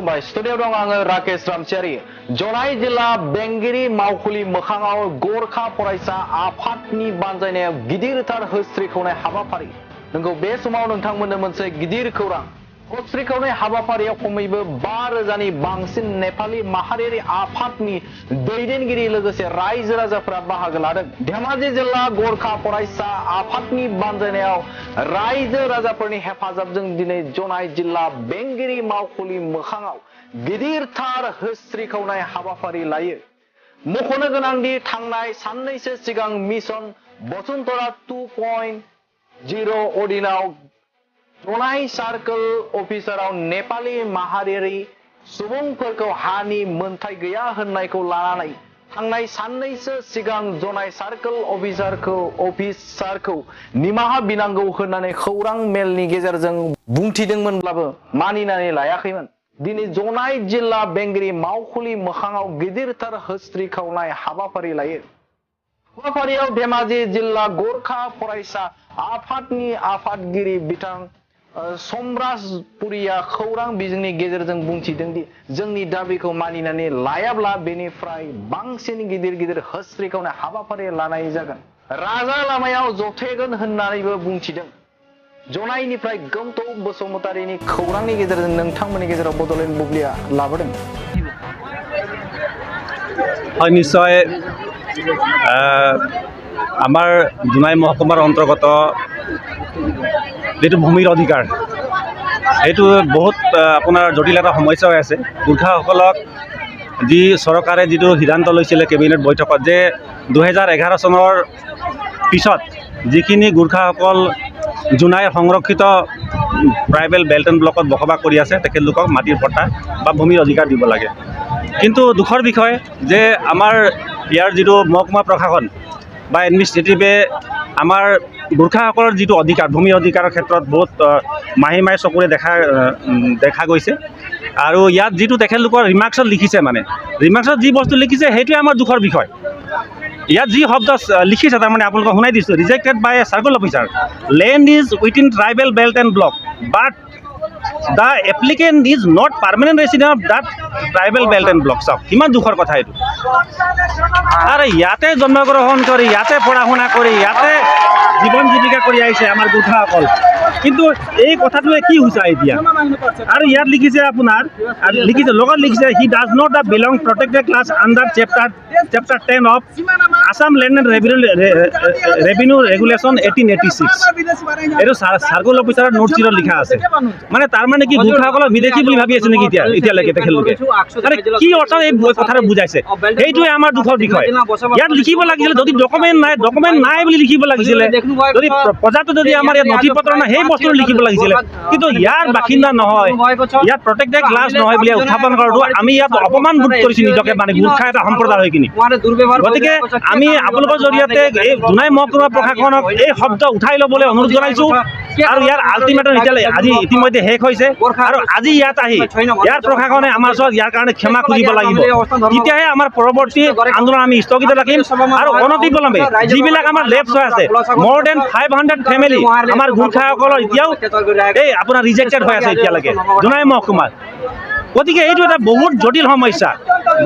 खुलुमबाय स्टुडिअ दं आङो राकेश रामसियारि जनाय जिल्ला बेंगिरि मावखुलि मोखाङाव गोरखा फरायसा आफादनि बानजायनायाव गिदिरथार हस्त्रिखौनाय हाबाफारि नंगौ बे समाव नोंथांमोननो मोनसे गिदिर खौरां हस्त्रिखौनाय हाबाफारियाव खमैबो 5,000नि बांसिन नेपाली माहारियारि आफादनि दैदेनगिरि लोगोसे रायजो राजाफोरा बाहागो लादों धेमाजि जिल्ला गोरखा फरायसा आफादनि बानजायनायाव रायजो राजाफोरनि हेफाजाबजों दिनै जनाय जिल्ला बेंगिरि मावखुलि मोखाङाव गिदिरथार हस्त्रिखौनाय हाबाफारि लायो मख'नो गोनांदि थांनाय साननैसो सिगां मिशन बसुन्धरा 2.0 अधीनाव जनाय सार्कल अफिसाराव नेपाली माहारियारि सुबुंफोरखौ हानि मोनथाय गैया होननायखौ लानानै थांनाय साननैसो सिगां जनाय सार्कल अफिसारखौ निमाहा बिनांगौ होननानै खौरां मेलनि गेजेरजों बुंथिदोंमोनब्लाबो मानिनानै लायाखैमोन दिनै जनाय जिल्ला बेंगिरि मावखुलि मोखाङाव गिदिरथार हस्त्रि खावनाय हाबाफारि लायो हाबाफारियाव धेमाजि जिल्ला गोरखा फरायसा आफादनि आफादगिरि बिथां समराज पुरिया खौरां बिजोंनि गेजेरजों बुंथिदोंदि जोंनि दाबिखौ मानिनानै लायाब्ला बेनिफ्राय बांसिन गिदिर हस्त्रिखावनाय हाबाफारि लानाय जागोन राजा लामायाव जथेगोन होननानैबो बुंथिदों जनायनिफ्राय गौतम बसुमतारिनि खौरांनि गेजेरजों नोंथांमोननि गेजेराव बडलेण्ड बुब्लिया लाबोदों निश्चय आमार दुनाई महकुमार अंतर्गत जो भूमिर अधिकार ये बहुत अपना जटिल एक समस्या हो आसे गोरखासक जी सरकारे जी सिद्धांत लैसिले केबिनेट बैठक जे 2011 सनर पिछत जिखिनि गोरखासकल जुनाई संरक्षित ट्राइबल बेल्ट एंड ब्लकत बसबास कर आसे माटिर पट्टा बा भूमिर अधिकार दी लगे किन्तु दुखर विषय जे आमार यार जी महकुमा प्रशासन बा एडमिनिस्ट्रेटिवे आमार गोरखासकर जी अधिकार भूमिर अधिकार क्षेत्र में बहुत माही चकुरे देखा गई और इतना जी रिमार्क्सत लिखिसे माने रिमार्क्सत जी बस्तु लिखिसे हेतुए आमार दुखर विषय इतना जी शब्द लिखिसे तारमाने आपलोक शुनाई दिसो रिजेक्टेड बाय ए सार्कल अफिसार land is within tribal belt and block बाट the applicant is not permanent resident of that tribal belt and block सब किमान दुखर कथा ये अरे याते जन्मग्रहण करी याते पढ़ा शुना करी याते जीवन जीविका करी आइसे आमार गोरखासकल किन्तु এই কথাটোৱে কি হৈছে এতিয়া আৰু ইয়াত লিখিছে আপোনাৰ লিখিছে লগত লিখিছে he does not belong protected class under chapter 10 of Assam land and revenue regulation 1886 এইটো সাৰ্কল অফিচাৰৰ নোট চিৰত লিখা আছে মানে তাৰ মানে কি গোৰখাসকলক বিদেশী বুলি ভাবি আছে নেকি এতিয়ালৈকে তেখেতলোকে মানে কি অৰ্থ এই কথাটো বুজাইছে এইটোৱে আমাৰ দুখৰ বিষয় ইয়াত লিখিব লাগিছিল যদি ডকুমেণ্ট নাই বুলি লিখিব লাগিছিল যদি প্ৰজাটো যদি আমাৰ ইয়াত নথি পত্ৰ নাই সেই বস্তু লিখিব লাগিছিল কিন্তু ইয়াৰ বাসিন্দা নহয় ইয়াত প্ৰটেক্টেড ক্লাছ নহয় বুলি উত্থাপন কৰাটো আমি ইয়াত অপমান বোধ কৰিছো নিজকে মানে গোৰখা এটা সম্প্ৰদায় হৈ কিনি গতিকে আমি আপোনালোকৰ জৰিয়তে এই জোনাই মহকুমা প্ৰশাসনক এই শব্দ উঠাই ল'বলৈ অনুৰোধ জনাইছো আৰু ইয়াৰ আল্টিমেটাম আজি ইতিমধ্যে শেষ হৈছে আৰু আজি ইয়াত আহি ইয়াৰ প্ৰশাসনে আমাৰ ওচৰত ইয়াৰ কাৰণে ক্ষমা খুজিব লাগিব তেতিয়াহে আমাৰ পৰৱৰ্তী আন্দোলন আমি স্থগিত ৰাখিম আৰু অনতিবিলম্বে যিবিলাক আমাৰ লেফ্ট হৈ আছে মোৰ দেন 500 ফেমিলি আমাৰ গোৰখাসকলৰ এতিয়াও এই আপোনাৰ ৰিজেক্টেড হৈ আছে এতিয়ালৈকে জোনাই মহকুমাত গতিকে এইটো এটা বহুত জটিল সমস্যা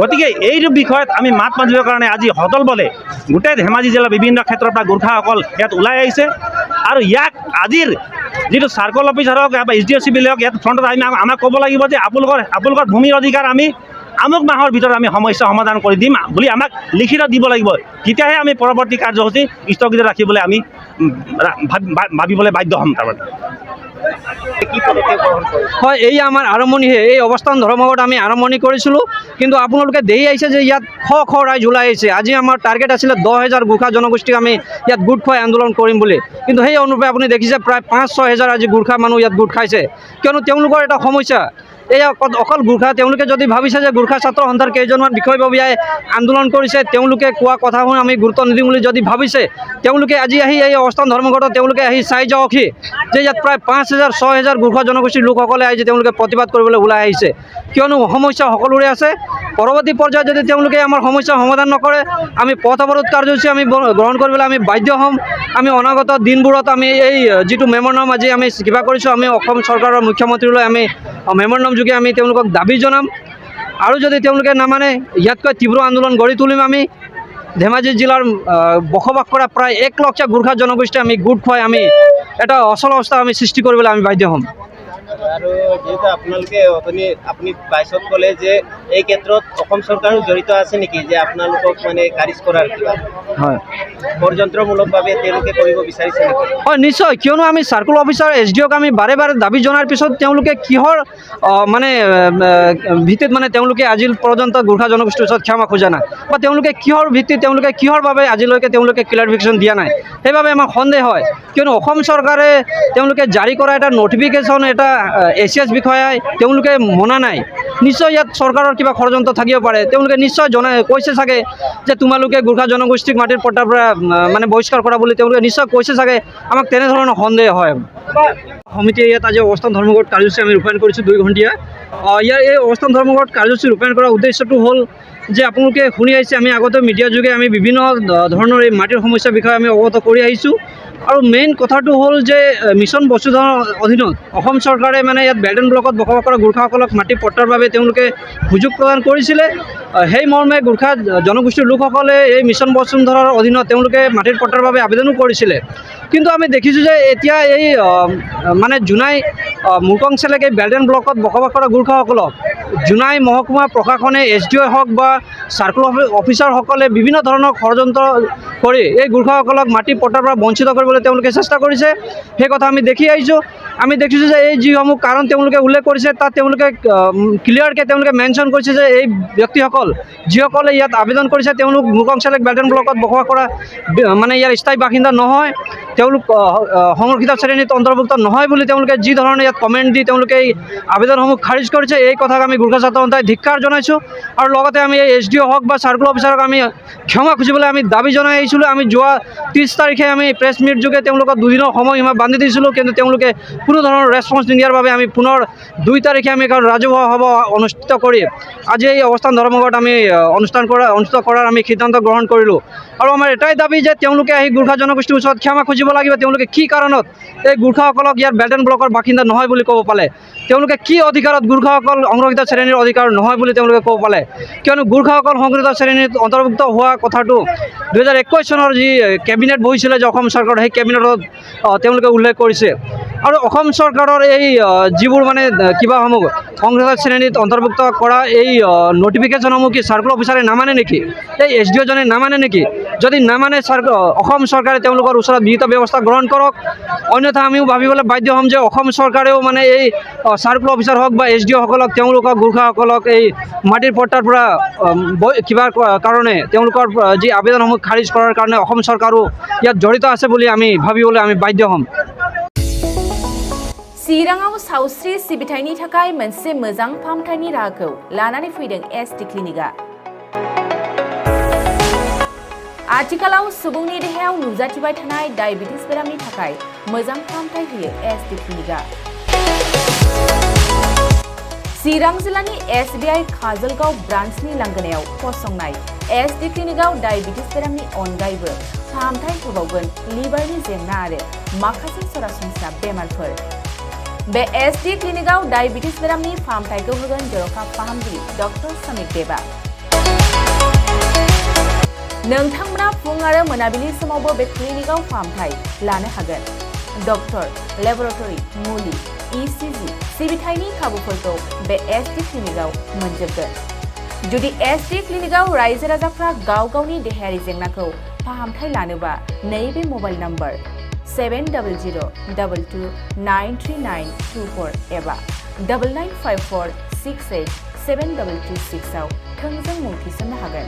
গতিকে এইটো বিষয়ত আমি মাত মাতিবৰ কাৰণে আজি হদল বলে গোটেই ধেমাজি জিলাৰ বিভিন্ন ক্ষেত্ৰৰ পৰা গোৰখাসকল ইয়াত ওলাই আহিছে আৰু ইয়াক আজিৰ যিটো সাৰ্কল অফিচাৰ হওক বা SDOC বিলাক ইয়াত ফ্ৰণ্টত আমি আমাক ক'ব লাগিব যে আপোনালোকৰ ভূমিৰ অধিকাৰ আমি আমুক মাহৰ ভিতৰত আমি সমস্যা সমাধান কৰি দিম বুলি আমাক লিখিত দিব লাগিব তেতিয়াহে আমি পৰৱৰ্তী কাৰ্যসূচী স্থগিত ৰাখিবলৈ আমি ভাবিবলৈ বাধ্য হ'ম তাৰমানে হয় এই আমাৰ আৰম্ভণিহে এই অৱস্থান ধৰ্মঘট আমি আৰম্ভণি কৰিছিলোঁ কিন্তু আপোনালোকে দেখি আহিছে যে ইয়াত শ ৰাইজ ওলাই আহিছে আজি আমাৰ টাৰ্গেট আছিলে 10,000 গোৰ্খা জনগোষ্ঠীক আমি ইয়াত গোট খুৱাই আন্দোলন কৰিম বুলি কিন্তু সেই অনুৰূপে আপুনি দেখিছে প্ৰায় 5-6 হাজাৰ আজি গোৰ্খা মানুহ ইয়াত গোট খাইছে কিয়নো তেওঁলোকৰ এটা সমস্যা এই অকল গোৰ্খা তেওঁলোকে যদি ভাবিছে যে গোৰ্খা ছাত্ৰ সন্থাৰ কেইজনমান বিষয়ববীয়াই আন্দোলন কৰিছে তেওঁলোকে কোৱা কথাবোৰ আমি গুৰুত্ব নিদিম বুলি যদি ভাবিছে তেওঁলোকে আজি আহি এই অৱস্থান ধৰ্মঘটত তেওঁলোকে আহি চাই যাওকহি যে ইয়াত প্ৰায় 5,000-6,000 গোৰ্খা জনগোষ্ঠীৰ লোকসকলে আজি তেওঁলোকে প্ৰতিবাদ কৰিবলৈ ওলাই আহিছে কিয়নো সমস্যা সকলোৰে আছে পৰৱৰ্তী পৰ্যায়ত যদি তেওঁলোকে আমাৰ সমস্যা সমাধান নকৰে আমি পথ অৱৰোধ কাৰ্যসূচী আমি গ্ৰহণ কৰিবলৈ আমি বাধ্য হ'ম। আমি অনাগত দিনবোৰত আমি এই যিটো মেম'ৰেণ্ডাম আজি আমি কিবা কৰিছোঁ আমি অসম চৰকাৰৰ মুখ্যমন্ত্ৰীলৈ আমি মেম'ৰেণ্ডাম যোগে আমি তেওঁলোকক দাবী জনাম আৰু যদি তেওঁলোকে নামানে ইয়াতকৈ তীব্ৰ আন্দোলন গঢ়ি তুলিম। আমি ধেমাজি জিলাৰ বসবাস কৰা প্ৰায় 1 লাখ গোৰ্খা জনগোষ্ঠী আমি গোট খুৱাই আমি এটা অচল অৱস্থা আমি সৃষ্টি কৰিবলৈ আমি বাধ্য হ'ম। আৰু যেহেতু আপোনালোকে আপুনি 22ত ক'লে যে এই ক্ষেত্ৰত অসম চৰকাৰো জড়িত আছে নেকি, যে আপোনালোকক মানে খাৰিজ কৰাৰ কিবা হয় ষড়যন্ত্ৰমূলকভাৱে তেওঁলোকে কৰিব বিচাৰিছে নেকি? হয় নিশ্চয়, কিয়নো আমি চাৰ্কুল অফিচাৰ SDOক আমি বাৰে বাৰে দাবী জনাৰ পিছত তেওঁলোকে কিহৰ মানে ভিত্তিত মানে তেওঁলোকে আজি পৰ্যন্ত গোৰ্খা জনগোষ্ঠীৰ ওচৰত ক্ষমা খোজা নাই বা তেওঁলোকে কিহৰ ভিত্তিত তেওঁলোকে কিহৰ বাবে আজিলৈকে তেওঁলোকে ক্লাৰিফিকেশ্যন দিয়া নাই, সেইবাবে আমাৰ সন্দেহ হয়। কিয়নো অসম চৰকাৰে তেওঁলোকে জাৰি কৰা এটা নটিফিকেশ্যন এটা ACS বিষয়াই তেওঁলোকে মনা নাই। নিশ্চয় ইয়াত চৰকাৰৰ কিবা ষড়যন্ত্ৰ থাকিব পাৰে। তেওঁলোকে নিশ্চয় কৈছে চাগে যে তোমালোকে গোৰ্খা জনগোষ্ঠীক মাটিৰ পট্টাৰ পৰা মানে বহিষ্কাৰ কৰা বুলি তেওঁলোকে নিশ্চয় কৈছে চাগে। আমাক তেনেধৰণৰ সন্দেহ হয়। সমিতিয়ে ইয়াত আজি অৱস্থান ধৰ্মঘট কাৰ্যসূচী আমি ৰূপায়ণ কৰিছোঁ 2 ঘণ্টীয়া। ইয়াৰ এই অৱস্থান ধৰ্মঘট কাৰ্যসূচী ৰূপায়ণ কৰাৰ উদ্দেশ্যটো হ'ল যে আপোনালোকে শুনি আহিছে আমি আগতে মিডিয়া যোগে আমি বিভিন্ন ধৰণৰ এই মাটিৰ সমস্যাৰ বিষয়ে আমি অৱগত কৰি আহিছোঁ। আৰু মেইন কথাটো হ'ল যে মিছন বসুধৰাৰ অধীনত অসম চৰকাৰে মানে ইয়াত বেল্ট এণ্ড ব্লকত বসবাস কৰা গোৰ্খাসকলক মাটি পট্টাৰ বাবে তেওঁলোকে সুযোগ প্ৰদান কৰিছিলে। সেই মৰ্মে গোৰ্খা জনগোষ্ঠীৰ লোকসকলে এই মিছন বসুন্ধৰাৰ অধীনত তেওঁলোকে মাটিৰ পট্টাৰ বাবে আবেদনো কৰিছিলে। কিন্তু আমি দেখিছোঁ যে এতিয়া এই মানে জোনাই মুকংচেলেক এই বেল্ট এণ্ড ব্লকত বসবাস কৰা গোৰ্খাসকলক জোনাই মহকুমা প্ৰশাসনে SDO হওক বা চাৰ্কুল অফিচাৰসকলে বিভিন্ন ধৰণৰ ষড়যন্ত্ৰ কৰি এই গোৰ্খাসকলক মাটি পট্টাৰ পৰা বঞ্চিত কৰিবলৈ তেওঁলোকে চেষ্টা কৰিছে। সেই কথা আমি দেখি আহিছোঁ। আমি দেখিছোঁ যে এই যিসমূহ কাৰণ তেওঁলোকে উল্লেখ কৰিছে তাত তেওঁলোকে ক্লিয়াৰকৈ তেওঁলোকে মেনশ্যন কৰিছে যে এই ব্যক্তিসকল যিসকলে ইয়াত আবেদন কৰিছে তেওঁলোক মুকংচেলেক বেল্ট এণ্ড ব্লকত বসবাস কৰা মানে ইয়াৰ স্থায়ী বাসিন্দা নহয়, তেওঁলোক সংৰক্ষিত শ্ৰেণীত অন্তৰ্ভুক্ত নহয় বুলি তেওঁলোকে যি ধৰণে ইয়াত কমেণ্ট দি তেওঁলোকে এই আবেদনসমূহ খাৰিজ কৰিছে। এই কথাক আমি গোৰ্খা ছাত্ৰ সন্থাই ধিক্কাৰ জনাইছোঁ। আৰু লগতে আমি এই SDO হওক বা চাৰ্কুল অফিচাৰক আমি ক্ষমা খুজিবলৈ আমি দাবী জনাই আহিছিলোঁ। আমি যোৱা 30 তাৰিখে আমি প্ৰেছ মিট যোগে তেওঁলোকক 2 দিনৰ সময়সীমা বান্ধি দিছিলোঁ, কিন্তু তেওঁলোকে কোনো ধৰণৰ ৰেছপন্স নিদিয়াৰ বাবে আমি পুনৰ 2 তাৰিখে আমি ৰাজহুৱা সভা অনুষ্ঠিত কৰি আজি এই অৱস্থান ধৰ্মঘট আমি অনুষ্ঠিত কৰাৰ আমি সিদ্ধান্ত গ্ৰহণ কৰিলোঁ। আৰু আমাৰ এটাই দাবী যে তেওঁলোকে আহি গোৰ্খা জনগোষ্ঠীৰ ওচৰত ক্ষমা খুজিব লাগিব। তেওঁলোকে কি কাৰণত এই গোৰ্খাসকলক ইয়াৰ বেল্ট এণ্ড ব্লকৰ বাসিন্দা নহয় বুলি ক'ব পালে, তেওঁলোকে কি অধিকাৰত গোৰ্খাসকল সংৰক্ষিত শ্ৰেণীৰ অধিকাৰ নহয় বুলি তেওঁলোকে ক'ব পালে। কিয়নো গোৰ্খাসকল সংৰক্ষিত শ্ৰেণীত অন্তৰ্ভুক্ত হোৱা কথাটো 2021 চনৰ যি কেবিনেট বহিছিলে যে অসম চৰকাৰৰ, সেই কেবিনেটত তেওঁলোকে উল্লেখ কৰিছে। আৰু অসম চৰকাৰৰ এই যিবোৰ মানে কিবাসমূহ সংৰক্ষিত শ্ৰেণীত অন্তৰ্ভুক্ত কৰা এই নটিফিকেশ্যনসমূহ কি চাৰ্কুল অফিচাৰে নামানে নেকি, এই SDO জনে নামানে নেকি? যদি নামানে অসম চৰকাৰে তেওঁলোকৰ ওচৰত বিহিত ব্যৱস্থা গ্ৰহণ কৰক, অন্যথা আমিও ভাবিবলৈ বাধ্য হ'ম যে অসম চৰকাৰেও মানে এই চাৰ্কুল অফিচাৰ হওক বা SDO সকলক তেওঁলোকক গোৰ্খাসকলক এই মাটিৰ পট্টাৰ পৰা কিবা কাৰণে তেওঁলোকৰ যি আবেদনসমূহ খাৰিজ কৰাৰ কাৰণে অসম চৰকাৰো ইয়াত জড়িত আছে বুলি আমি ভাবিবলৈ আমি বাধ্য হ'ম। चिराङाव सावस्रि सिबिथायनि थाखाय मोनसे मोजां फाहामथायनि राहाखौ लानानै फैदों SD क्लिनिकआ। आथिखालाव सुबुंनि देहायाव नुजाथिबाय थानाय डायबिटिस बेरामनि थाखाय मोजां फाहामथाय होयो SD क्लिनिकआ। चिरां जिल्लानि SBI काजलगाव ब्रान्चनि लांगोनायाव फसंनाय SD क्लिनिकआव डायबिटिस बेरामनि अनगायैबो फाहामथाय होबावगोन लिभारनि जेंना आरो माखासे सरासनस्रा बेमारफोर। बे SD क्लिनिकआव डायबिटिस बेरामनि फाहामथायखौ होगोन जर'खा फाहामगिरि डक्टर समिक देबा। नोंथांमोना फुं आरो मोनाबिलि समावबो बे क्लिनिकआव फाहामथाय लानो हागोन। डक्टर, लेबरेटरि, मुलि, ECG सिबिथायनि खाबुफोरखौ बे SD क्लिनिकआव मोनजोबगोन। जुदि SD क्लिनिकआव रायजो राजाफ्रा गाव गावनि देहायारि जेंनाखौ फाहामथाय लानोबा नैबे मबाइल नम्बर 7002293924 एबा 9954687226 आव थोंजों मुं थिसननो हागोन।